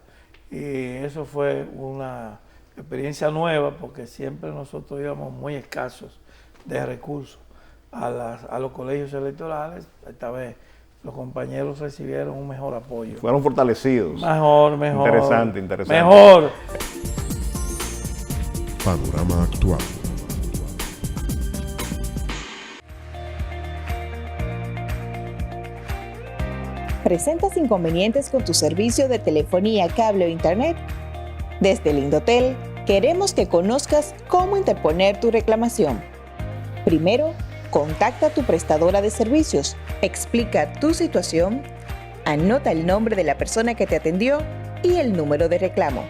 Y eso fue una experiencia nueva, porque siempre nosotros íbamos muy escasos de recursos a los colegios electorales. Esta vez los compañeros recibieron un mejor apoyo. Fueron fortalecidos. Mejor. Interesante. Mejor. Panorama actual. ¿Presentas inconvenientes con tu servicio de telefonía, cable o internet? Desde el Indotel queremos que conozcas cómo interponer tu reclamación. Primero, contacta a tu prestadora de servicios, explica tu situación, anota el nombre de la persona que te atendió y el número de reclamo.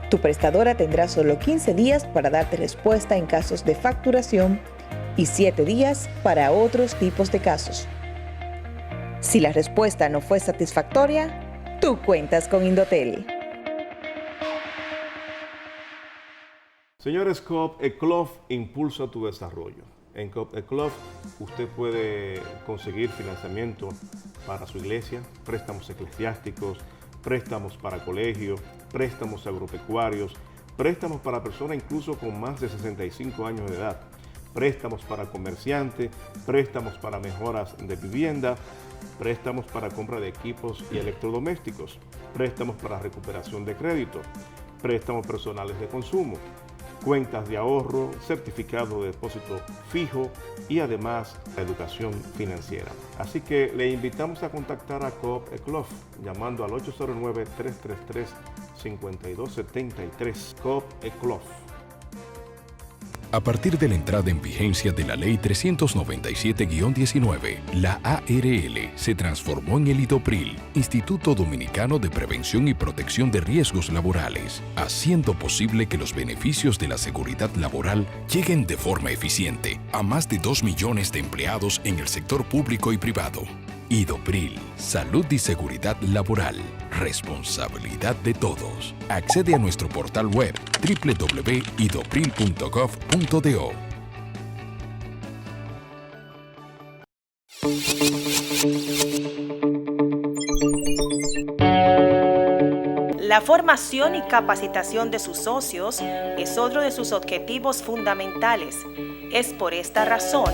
Tu prestadora tendrá solo 15 días para darte respuesta en casos de facturación y 7 días para otros tipos de casos. Si la respuesta no fue satisfactoria, tú cuentas con Indotel. Señores COP, ECLOF impulsa tu desarrollo. En COP Club usted puede conseguir financiamiento para su iglesia, préstamos eclesiásticos, préstamos para colegios, préstamos agropecuarios, préstamos para personas incluso con más de 65 años de edad, préstamos para comerciantes, préstamos para mejoras de vivienda, préstamos para compra de equipos y electrodomésticos, préstamos para recuperación de crédito, préstamos personales de consumo, cuentas de ahorro, certificado de depósito fijo y además la educación financiera. Así que le invitamos a contactar a Coop Eclof llamando al 809-333-5273. Coop Eclof. A partir de la entrada en vigencia de la Ley 397-19, la ARL se transformó en el IDOPRIL, Instituto Dominicano de Prevención y Protección de Riesgos Laborales, haciendo posible que los beneficios de la seguridad laboral lleguen de forma eficiente a más de 2 millones de empleados en el sector público y privado. IDOPRIL, salud y seguridad laboral, responsabilidad de todos. Accede a nuestro portal web www.idopril.gov.do. La formación y capacitación de sus socios es otro de sus objetivos fundamentales. Es por esta razón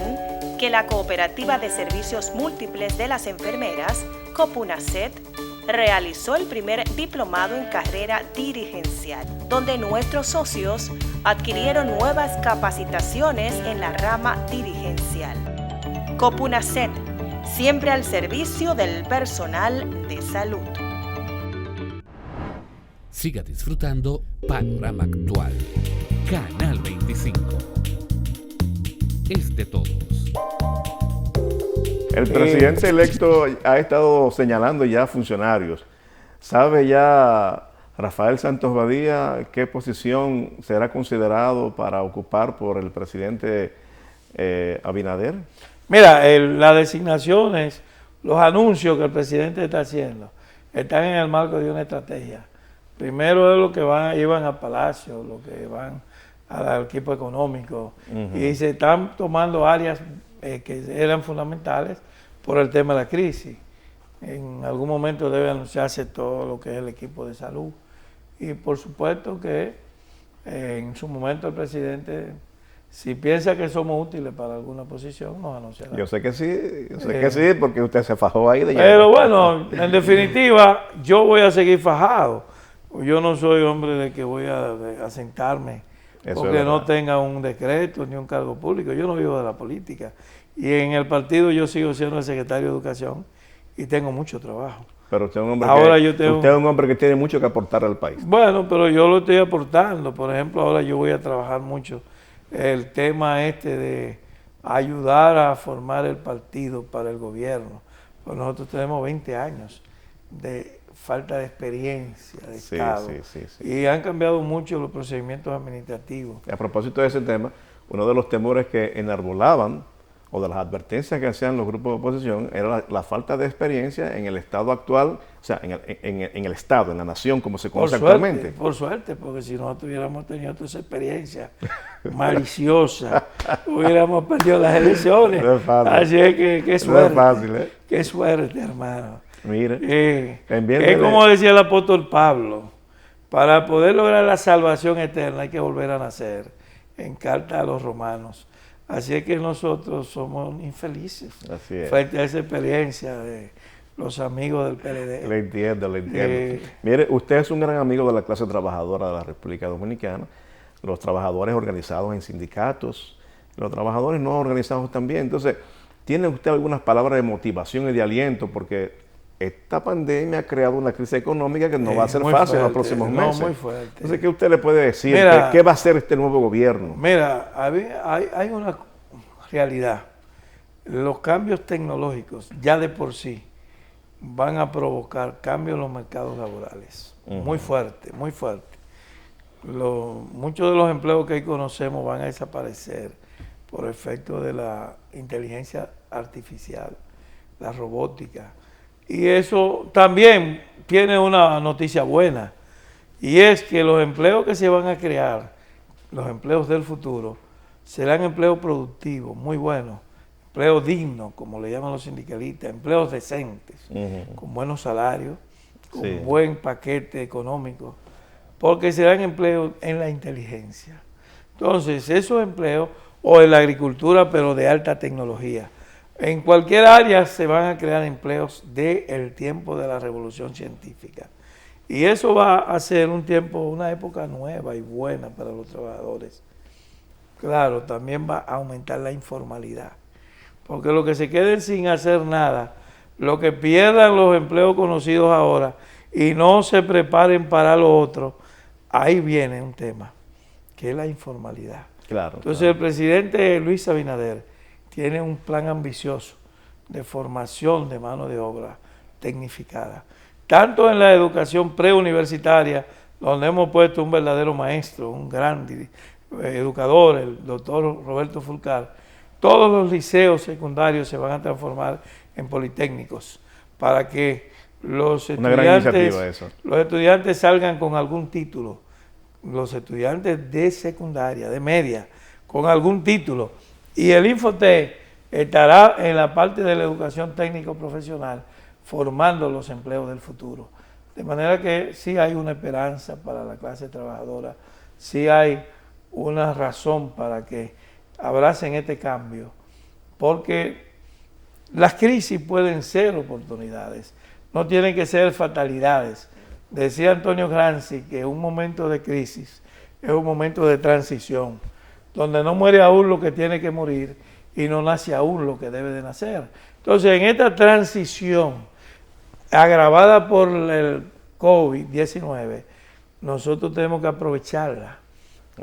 que la Cooperativa de Servicios Múltiples de las Enfermeras, COPUNASET, realizó el primer diplomado en carrera dirigencial, donde nuestros socios adquirieron nuevas capacitaciones en la rama dirigencial. COPUNASET, siempre al servicio del personal de salud. Siga disfrutando Panorama Actual. Canal 25. Es de todos. El presidente electo ha estado señalando ya funcionarios. ¿Sabe ya Rafael Santos Badía qué posición será considerado para ocupar por el presidente Abinader? Mira, las designaciones, los anuncios que el presidente está haciendo, están en el marco de una estrategia. Primero es lo que iban a Palacio, lo que van al equipo económico, y se están tomando áreas que eran fundamentales por el tema de la crisis. En algún momento debe anunciarse todo lo que es el equipo de salud. Y por supuesto que en su momento el presidente, si piensa que somos útiles para alguna posición, nos anunciará. Yo sé que sí, porque usted se fajó ahí de Pero bueno, en definitiva, yo voy a seguir fajado. Yo no soy hombre de que voy a sentarme porque no tenga un decreto ni un cargo público. Yo no vivo de la política. Y en el partido yo sigo siendo el secretario de Educación y tengo mucho trabajo. Pero usted es un hombre, usted es un hombre que tiene mucho que aportar al país. Bueno, pero yo lo estoy aportando. Por ejemplo, ahora yo voy a trabajar mucho el tema de ayudar a formar el partido para el gobierno. Pues nosotros tenemos 20 años de falta de experiencia de Estado. Sí. Y han cambiado mucho los procedimientos administrativos. A propósito de ese tema, uno de los temores que enarbolaban o de las advertencias que hacían los grupos de oposición era la falta de experiencia en el Estado actual, o sea, en el Estado, en la nación como se conoce actualmente. Por suerte, porque si nosotros hubiéramos tenido toda esa experiencia maliciosa, hubiéramos perdido las elecciones. No es fácil. Así es que qué suerte. No es fácil, Qué suerte, hermano. Mire, es como decía el apóstol Pablo, para poder lograr la salvación eterna hay que volver a nacer, en carta a los romanos. Así es que nosotros somos infelices frente a esa experiencia de los amigos del PLD. Le entiendo. Mire, usted es un gran amigo de la clase trabajadora de la República Dominicana, los trabajadores organizados en sindicatos, los trabajadores no organizados también. Entonces, ¿tiene usted algunas palabras de motivación y de aliento? Porque esta pandemia ha creado una crisis económica que no va a ser fácil en los próximos meses. Muy fuerte. Entonces, ¿qué usted le puede decir? Mira, ¿Qué va a hacer este nuevo gobierno? Mira, hay una realidad. Los cambios tecnológicos ya de por sí van a provocar cambios en los mercados laborales. Muy fuerte, muy fuerte. Muchos de los empleos que hoy conocemos van a desaparecer por efecto de la inteligencia artificial, la robótica. Y eso también tiene una noticia buena, y es que los empleos que se van a crear, los empleos del futuro, serán empleos productivos, muy buenos, empleos dignos, como le llaman los sindicalistas, empleos decentes, con buenos salarios, con buen paquete económico, porque serán empleos en la inteligencia. Entonces, esos empleos, o en la agricultura, pero de alta tecnología. En cualquier área se van a crear empleos del tiempo de la revolución científica. Y eso va a ser un tiempo, una época nueva y buena para los trabajadores. Claro, también va a aumentar la informalidad, porque los que se queden sin hacer nada, los que pierdan los empleos conocidos ahora y no se preparen para lo otro, ahí viene un tema, que es la informalidad. Claro, entonces el presidente Luis Abinader tiene un plan ambicioso de formación de mano de obra tecnificada, tanto en la educación preuniversitaria, donde hemos puesto un verdadero maestro, un gran educador, el doctor Roberto Fulcar. Todos los liceos secundarios se van a transformar en politécnicos para que los estudiantes salgan con algún título, los estudiantes de secundaria, de media, con algún título. Y el Infotec estará en la parte de la educación técnico profesional formando los empleos del futuro. De manera que sí hay una esperanza para la clase trabajadora, sí hay una razón para que abracen este cambio, porque las crisis pueden ser oportunidades, no tienen que ser fatalidades. Decía Antonio Gramsci que un momento de crisis es un momento de transición, donde no muere aún lo que tiene que morir y no nace aún lo que debe de nacer. Entonces, en esta transición agravada por el COVID-19, nosotros tenemos que aprovecharla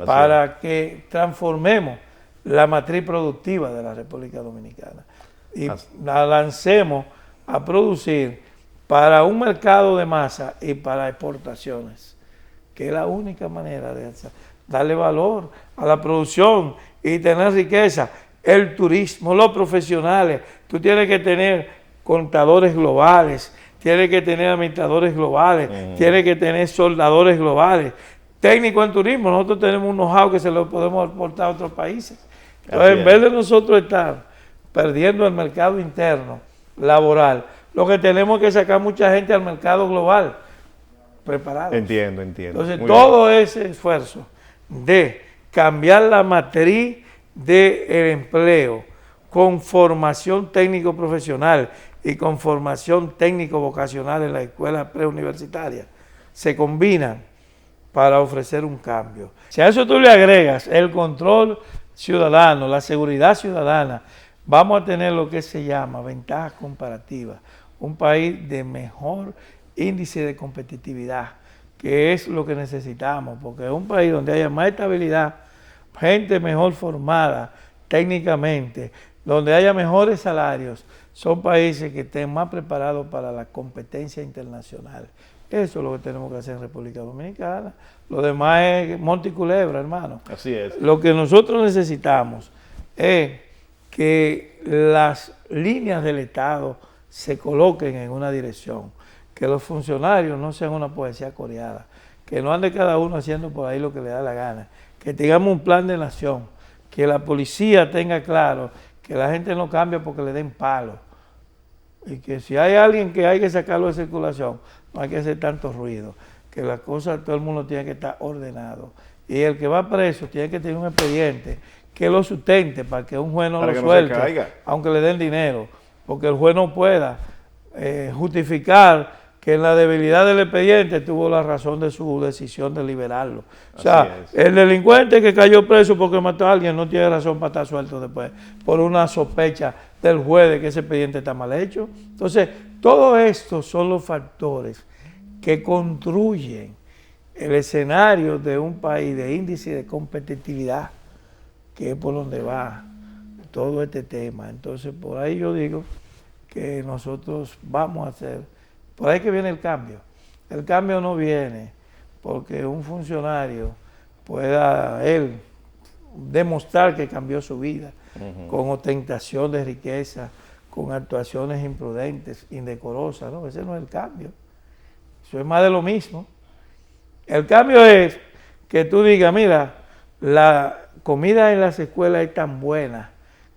para que transformemos la matriz productiva de la República Dominicana y la lancemos a producir para un mercado de masa y para exportaciones, que es la única manera de darle valor a la producción y tener riqueza. El turismo, los profesionales, tú tienes que tener contadores globales, tienes que tener administradores globales, tienes que tener soldadores globales, técnicos en turismo. Nosotros tenemos un know-how que se lo podemos aportar a otros países. Entonces, en vez de nosotros estar perdiendo el mercado interno laboral, lo que tenemos que sacar mucha gente al mercado global preparado. Entiendo. Entonces, todo ese esfuerzo de cambiar la matriz del empleo con formación técnico profesional y con formación técnico vocacional en la escuela preuniversitaria se combinan para ofrecer un cambio. Si a eso tú le agregas el control ciudadano, la seguridad ciudadana, vamos a tener lo que se llama ventajas comparativas, un país de mejor índice de competitividad, que es lo que necesitamos, porque es un país donde haya más estabilidad, gente mejor formada técnicamente, donde haya mejores salarios, son países que estén más preparados para la competencia internacional. Eso es lo que tenemos que hacer en República Dominicana. Lo demás es monte y culebra, hermano. Así es. Lo que nosotros necesitamos es que las líneas del Estado se coloquen en una dirección, que los funcionarios no sean una poesía coreada, que no ande cada uno haciendo por ahí lo que le da la gana, que tengamos un plan de nación, que la policía tenga claro que la gente no cambia porque le den palo, y que si hay alguien que hay que sacarlo de circulación, no hay que hacer tanto ruido, que las cosas, todo el mundo tiene que estar ordenado, y el que va preso tiene que tener un expediente que lo sustente para que un juez no lo suelte, aunque le den dinero, porque el juez no pueda justificar que en la debilidad del expediente tuvo la razón de su decisión de liberarlo. O sea, el delincuente que cayó preso porque mató a alguien no tiene razón para estar suelto después, por una sospecha del juez de que ese expediente está mal hecho. Entonces, todo esto son los factores que construyen el escenario de un país de índice de competitividad, que es por donde va todo este tema. Entonces, por ahí yo digo que nosotros vamos a hacer, por ahí que viene el cambio. El cambio no viene porque un funcionario pueda él demostrar que cambió su vida con ostentación de riqueza, con actuaciones imprudentes, indecorosas, ¿no? Ese no es el cambio. Eso es más de lo mismo. El cambio es que tú digas, mira, comida en las escuelas es tan buena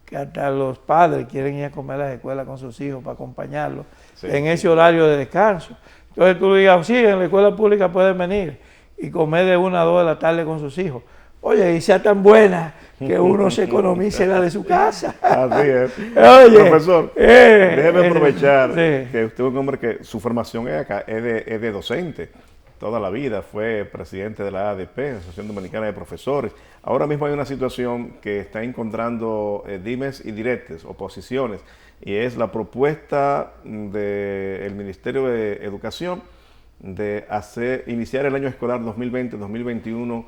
que hasta los padres quieren ir a comer a las escuelas con sus hijos para acompañarlos en ese horario de descanso. Entonces tú digas, sí, en la escuela pública pueden venir y comer de 1 a 2 de la tarde con sus hijos. Oye, y sea tan buena que uno se economice la de su casa. Así es. Oye, profesor, déjeme aprovechar que usted es un hombre que su formación es de docente. Toda la vida fue presidente de la ADP, Asociación Dominicana de Profesores. Ahora mismo hay una situación que está encontrando dimes y diretes, oposiciones, y es la propuesta del Ministerio de Educación de iniciar el año escolar 2020-2021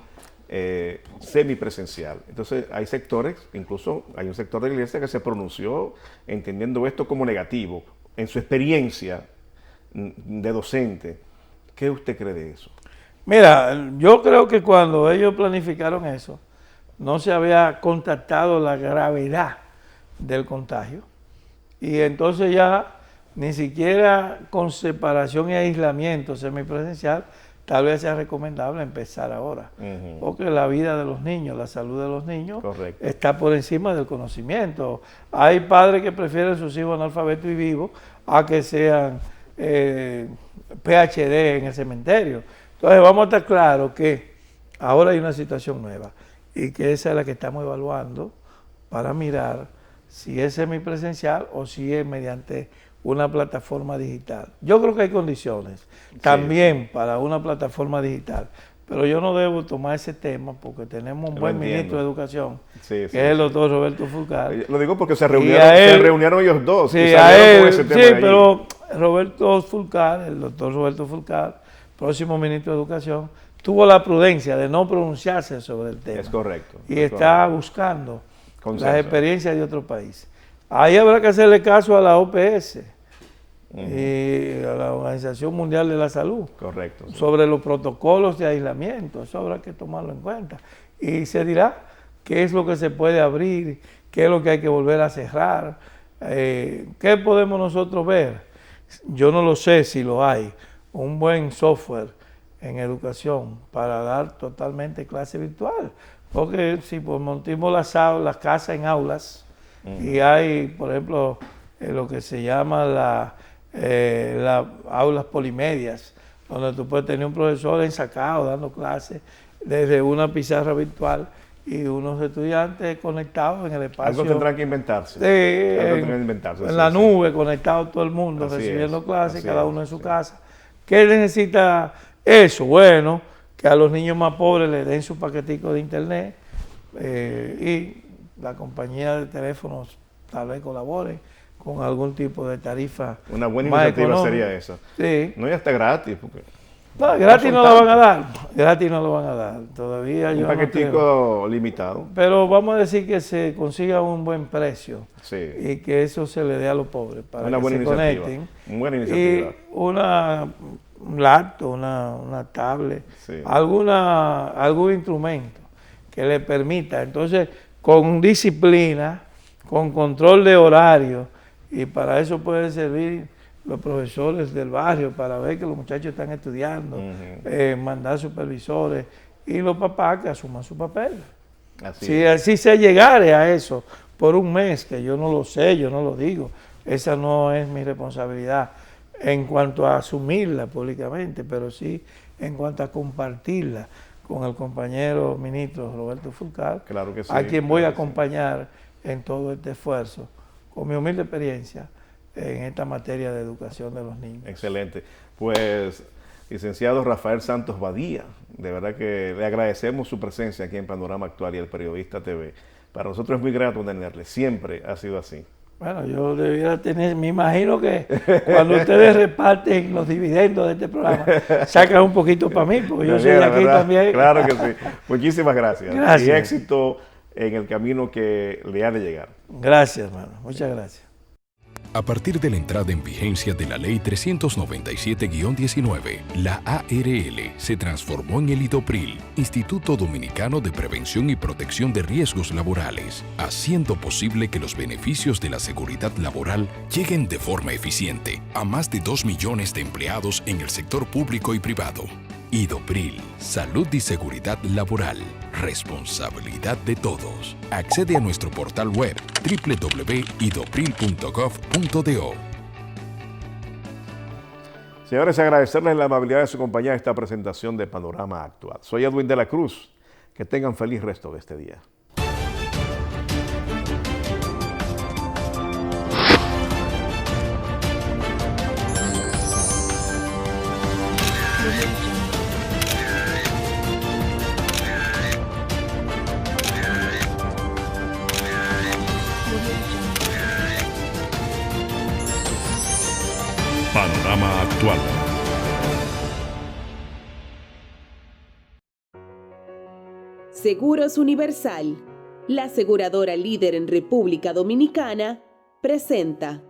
semipresencial. Entonces hay sectores, incluso hay un sector de la iglesia que se pronunció entendiendo esto como negativo. En su experiencia de docente, ¿qué usted cree de eso? Mira, yo creo que cuando ellos planificaron eso, no se había contactado la gravedad del contagio. Y entonces ya ni siquiera con separación y aislamiento semipresencial, tal vez sea recomendable empezar ahora. Porque la vida de los niños, la salud de los niños, está por encima del conocimiento. Hay padres que prefieren sus hijos analfabetos y vivos a que sean PhD en el cementerio. Entonces vamos a estar claros que ahora hay una situación nueva y que esa es la que estamos evaluando para mirar si es semipresencial o si es mediante una plataforma digital. Yo creo que hay condiciones también para una plataforma digital, pero yo no debo tomar ese tema porque tenemos un buen ministro de Educación, que es el doctor Roberto Fulcar. Lo digo porque se reunieron ellos dos. Pero Roberto Fulcar, el doctor Roberto Fulcar, próximo ministro de Educación, tuvo la prudencia de no pronunciarse sobre el tema. Es correcto. Y está buscando las experiencias de otro país. Ahí habrá que hacerle caso a la OPS y a la Organización Mundial de la Salud. Correcto. Sobre los protocolos de aislamiento, eso habrá que tomarlo en cuenta. Y se dirá qué es lo que se puede abrir, qué es lo que hay que volver a cerrar, qué podemos nosotros ver. Yo no lo sé si lo hay, un buen software en educación para dar totalmente clase virtual. Porque si montimos las casas en aulas y hay, por ejemplo, lo que se llama las aulas polimedias, donde tú puedes tener un profesor ensacado dando clases desde una pizarra virtual y unos estudiantes conectados en el espacio. Algo tendrán que inventarse. En la nube, conectado todo el mundo, recibiendo clases, cada uno en su casa. ¿Qué necesita eso? Bueno, que a los niños más pobres les den su paquetico de internet y la compañía de teléfonos tal vez colabore con algún tipo de tarifa. Una buena iniciativa sería esa. Sí. No es hasta gratis. Porque no, gratis no lo van a dar. Gratis no lo van a dar. Todavía un paquetico limitado. Pero vamos a decir que se consiga un buen precio y que eso se le dé a los pobres para que se conecten. Una buena iniciativa. Y un laptop, una tablet, algún instrumento que le permita. Entonces, con disciplina, con control de horario, y para eso pueden servir los profesores del barrio para ver que los muchachos están estudiando, mandar supervisores y los papás que asuman su papel. Así se llegare a eso por un mes, que yo no lo sé, yo no lo digo, esa no es mi responsabilidad en cuanto a asumirla públicamente, pero sí en cuanto a compartirla con el compañero ministro Roberto Fulcar, a quien voy a acompañar en todo este esfuerzo, con mi humilde experiencia en esta materia de educación de los niños. Excelente. Pues, licenciado Rafael Santos Badía, de verdad que le agradecemos su presencia aquí en Panorama Actual y el Periodista TV. Para nosotros es muy grato tenerle, siempre ha sido así. Bueno, yo debiera tener, me imagino que cuando ustedes reparten los dividendos de este programa, sacan un poquito para mí, porque yo soy de aquí también. Claro que sí. Muchísimas gracias. Y éxito en el camino que le ha de llegar. Gracias, hermano. Muchas gracias. A partir de la entrada en vigencia de la Ley 397-19, la ARL se transformó en el IDOPRIL, Instituto Dominicano de Prevención y Protección de Riesgos Laborales, haciendo posible que los beneficios de la seguridad laboral lleguen de forma eficiente a más de 2 millones de empleados en el sector público y privado. Idopril, salud y seguridad laboral, responsabilidad de todos. Accede a nuestro portal web www.idopril.gov.do. Señores, agradecerles la amabilidad de su compañía en esta presentación de Panorama Actual. Soy Edwin de la Cruz. Que tengan feliz resto de este día. Panorama Actual. Seguros Universal, la aseguradora líder en República Dominicana, presenta